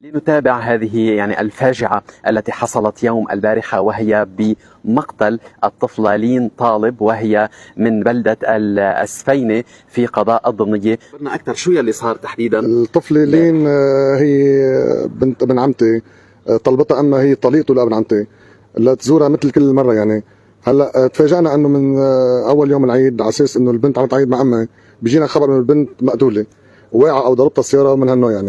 لنتابع هذه الفاجعة التي حصلت يوم البارحة، وهي بمقتل الطفلة لين طالب، وهي من بلدة السفينة في قضاء الضمنية. خبرنا أكثر شو يلي صار تحديدا؟ الطفلة لين هي بنت ابن عمتي، طلبتها أما هي طليقته لابن عمتي لتزورها مثل كل مرة. هلا تفاجأنا انه من اول يوم العيد على اساس انه البنت عم تعيد مع امها بيجينا خبر انه البنت مقتوله واقعه او ضربتها السياره من هالنوع.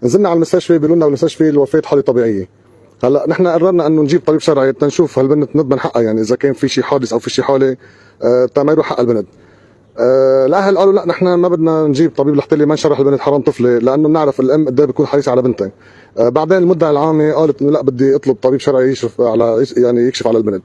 نزلنا على المستشفى بيقولوا لنا بالمستشفى الوفاه حاله طبيعيه. هلا نحن قررنا انه نجيب طبيب شرعي تنشوف هالبنت نضمن حقها، اذا كان في شيء حادث او في شيء حاله ما يروح حق البنت. الاهل قالوا لا نحن ما بدنا نجيب طبيب لحتى ما نشرح البنت حرام طفله، لانه بنعرف الام قد ايه بتكون حريصه على بنتها. بعدين المدعي العامه قالت انه لا بدي اطلب طبيب شرعي يشرف على يكشف على البنت.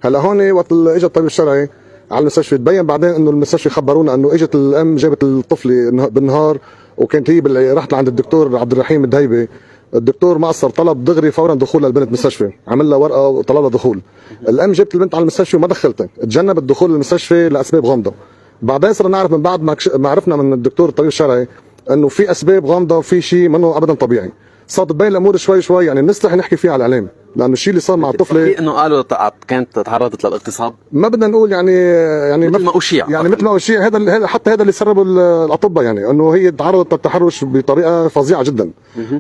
هلا هون وقت اجى الطبيب الشرعي على المستشفى تبين بعدين انه المستشفى خبرونا انه اجت الام جابت الطفله بالنهار، وكانت هي رحت لعند الدكتور عبد الرحيم الدهيبي. الدكتور ما قصر، طلب دغري فورا دخول البنت المستشفى، عمل لها ورقه وطلب لها دخول. الام جابت البنت على المستشفى وما دخلتها، تجنبت دخول المستشفى لاسباب غامضه. بعدين صرنا نعرف من بعد ما عرفنا من الدكتور الطبيب الشرعي انه في اسباب غامضه وفي شيء منه ابدا طبيعي. صارت تبين الامور شوي شوي، نستحي نحكي فيها على الاعلام، لانه الشيء اللي صار مع الطفله انه قالوا كانت تعرضت للاغتصاب. ما بدنا نقول مثل ما اشيع، مثل ما اشيع. هذا حتى هذا اللي سربوا الاطباء، انه هي تعرضت للتحرش بطريقه فظيعه جدا.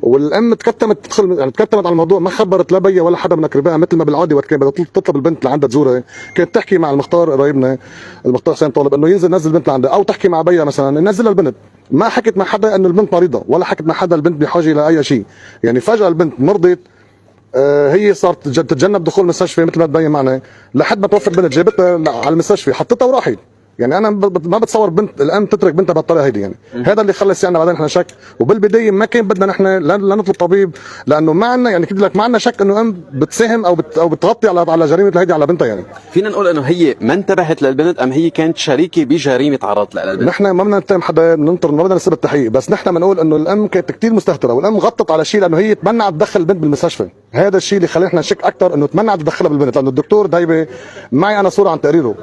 والام تكتمت تدخل، تكتمت على الموضوع، ما خبرت لا بيها ولا حدا من اقربائها، مثل ما بالعاده وقت كانت بدها تطلب البنت لعندها تزورها كانت تحكي مع المختار قرايبنا، المختار حسين طالب، انه ينزل نزل البنت لعندها، او تحكي مع بيها مثلا نزلها البنت. ما حكت مع حدا انه البنت مريضه، ولا حكت مع حدا البنت بحاجه لاي شيء. فجاه البنت مرضت، هي صارت تتجنب دخول المستشفى مثل ما تبين معنا لحد ما توفت البنت. جابتها على المستشفى حطتها وراحت. انا ما بتصور بنت الام تترك بنتها بهالطريقه هيدي. هذا اللي خلى يصير بعدين احنا شك. وبالبدايه ما كان بدنا نحن لا نطلب طبيب، لانه ما عندنا كنت لك ما عندنا شك انه ام بتساهم او بتغطي على جريمه هيدي على بنتها. فينا نقول انه هي ما انتبهت للبنت، ام هي كانت شريكه بجريمه تعرضت لها البنت؟ نحن ما بدنا نتهم حدا، بننطر، ما بدنا نسيب التحقيق، بس نحن بنقول انه الام كانت كثير مستهتره، والام غطت على شيء لانه هي تمنعت تدخل البنت بالمستشفى. هذا الشيء اللي خلينا نحن نشك اكثر، انه تمنعت تدخلها بالبنت، لانه الدكتور دايبه معي انا صوره عن تقريره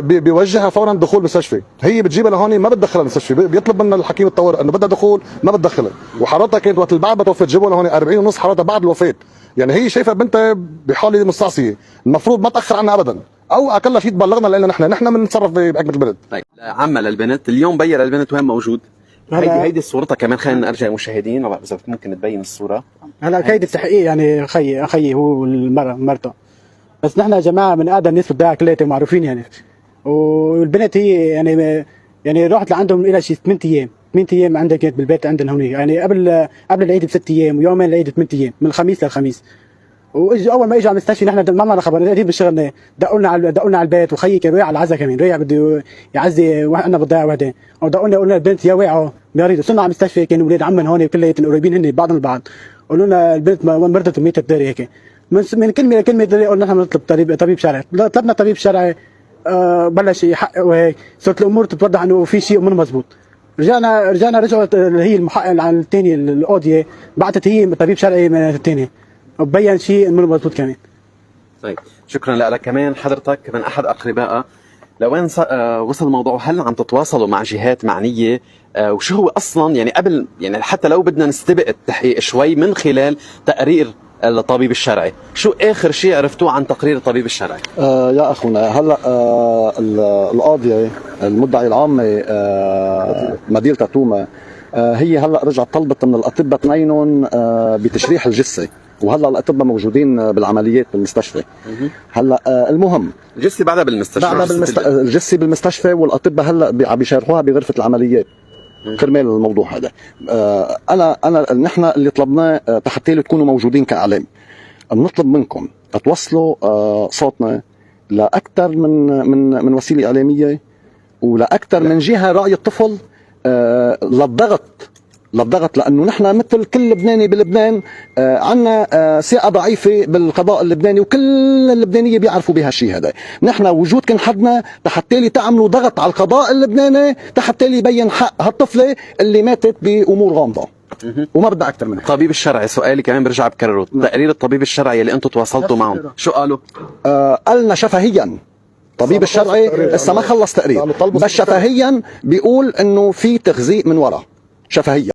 بيوجهها فورا دخول المستشفى. هي بتجيبها لهون ما بتدخلها المستشفى، بيطلب منا الحكيم الطوارئ انه بدها دخول ما بتدخلها. وحرارتها كانت وقت بعد ما توفت جابوها لهون 40.5 حرارتها بعد الوفاه. هي شايفه بنتها بحاله مستعصيه، المفروض ما تاخر عنها ابدا، او اقل شيء تبلغنا لنا نحن بنتصرف بحكمه البلد. طيب عمها للبنت اليوم بين البنت وين موجود؟ هيدي صورتها كمان، خلينا نرجع المشاهدين اذا ممكن تبين الصوره. هلا كيد التحقيق اخي هو مرته، بس نحن يا جماعه من اقدم الناس بالضيعه كلياتهم معروفين. والبنت هي رحت لعندهم الى شيء 8 ايام عندها، كانت بالبيت عندنا هون قبل العيد ب6 ايام، ويومين العيد 8 ايام، من الخميس للخميس. واجوا اول ما اجوا على المستشفى نحن ما لنا خبر، قاعدين بالشغل، دقوا لنا على البيت، وخيي كان رايح على العزاء كمان، رايح بده يعزي واحنا بالضيعه وحده، ودقوا لنا البنت يا واقعوا مريضه. وصلنا على المستشفى كانوا اولاد عمن هون كلياتهم قريبين هن بعضهم البعض، قالوا لنا البنت مرضت وماتت داري هيك. من كلمه لكلمه قلنا نحن نطلب طبيب شرعي. طلبنا طبيب شرعي، بلش يحقق وهيك، صارت الامور تتوضح انه في شيء مو مضبوط. رجعت هي المحقق عن الثاني القاضيه، بعثت هي طبيب شرعي من الثاني وبين شيء مو مضبوط كمان. طيب شكرا لك. كمان حضرتك من احد اقربائها، لوين وصل الموضوع؟ هل عم تتواصلوا مع جهات معنيه؟ وشو هو اصلا قبل حتى لو بدنا نستبق التحقيق شوي من خلال تقرير الطبيب الشرعي، شو اخر شيء عرفتوه عن تقرير الطبيب الشرعي؟ يا اخونا هلا القاضيه المدعي العامه مدينه تاتوما، هي هلا رجعت طلبت من الاطباء اثنينهم بتشريح الجثه، وهلا الاطباء موجودين بالعمليات بالمستشفى. هلا المهم الجثه بعدها بالمستشفى، الجثه بالمستشفى، والاطباء هلا عم بيشرحوها بغرفه العمليات كرمال الموضوع هذا. نحن اللي طلبناه حتى تكونوا موجودين كاعلام، بنطلب منكم توصلوا صوتنا لاكثر من وسيله اعلاميه، ولاكثر من جهه راي الطفل، للضغط، لانه نحن مثل كل لبناني بلبنان عندنا ثقه ضعيفه بالقضاء اللبناني، وكل اللبنانيه بيعرفوا بهالشيء هذا. نحن وجودكم حدنا حتى تعملوا ضغط على القضاء اللبناني حتى يبين حق هالطفله اللي ماتت بامور غامضه، وما بدنا اكثر منها. الطبيب الشرعي، سؤالي كمان برجع بكرره، تقرير الطبيب الشرعي اللي انتم تواصلتوا معهم شو قالوا؟ قالنا شفهيا، الطبيب الشرعي لسه ما خلص تقرير، بس شفهيا بيقول انه في تغذية من وراء، شفهيا.